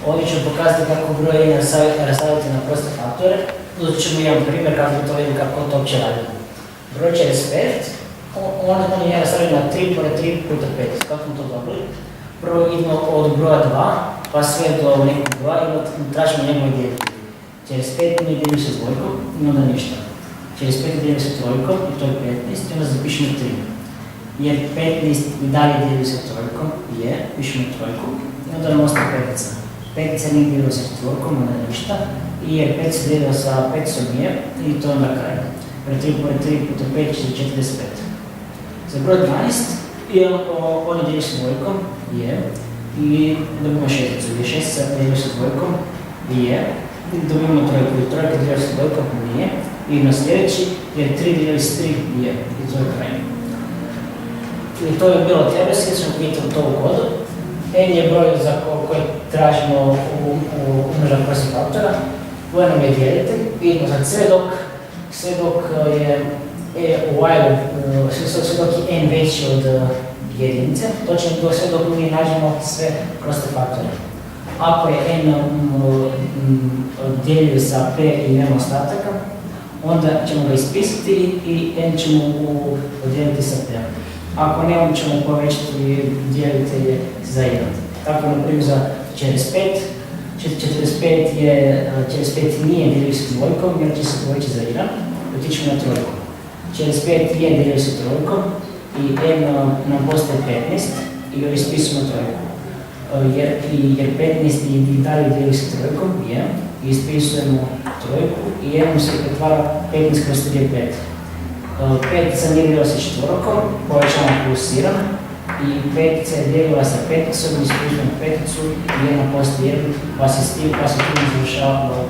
Ovdje ću pokazati kako brojenje rastaviti na proste faktore. Uzet ćemo jedan primjer kako bi to vidjeli kako to uopće radimo. Broj 45, onda je rastavljen na 3 pored 3 puta 5. Kako smo to dobili? Prvo idemo od broja 2 pa sve do nekog broja i tražimo njegovu dijeliti. 45 mi dijelim se s dvojkom i onda ništa. 45 dijelim se trojkom i to je 15 i onda zapišemo 3. Jer 15 i dalje dijeli se trojkom, pišemo trojku i onda nam ostaje petica. Petica nije dijelila se s trojkom, onda ništa. I jer 5 se dijelila sa peticom i to je onda kraj. Pre 3 pored 3 puta 5 će 45. Za broj 12, on je dijeli se dvojkom, i dobimo šesticu. Jer šestica dijeli se dvojkom, i dobimo trojku. I trojka dijeli se dvojkom, nije. I na sljedeći, jer 3 dijeli se 3, i to je kraj. I to je bilo teoretski, smo pitali to u kodu. N je broj za koji tražimo u umnožak prostih faktora. Ovo nam je dijelitelj. Vidimo sad sve dok je sve dok je n veći od jedinice, točno sve dok mi nađemo sve proste faktore. Ako je n dijeljiv sa p i nema ostataka, onda ćemo ga ispisati i n ćemo podijeliti sa p. Ako ne, onda ćemo povećati dijelitelje za 1. Tako, na primjer, za 45 nije dijeljiv sa dvojkom, jer će se povećati za 1, otićemo na trojku. 45 je dijeljiv sa trojkom i n nam postaje 15 i ga ispisujemo trojku. Jer 15 i dalje dijeljiv sa trojkom, i ispisujemo trojku i n se pretvara 15 kroz 3 je 5. Petica nije dijelila sa četvorkom, povećamo plus 1 i petica je dijelila sa peticom, ispisujemo peticu i 1 postaje 1, pa se s tim završava broj 5.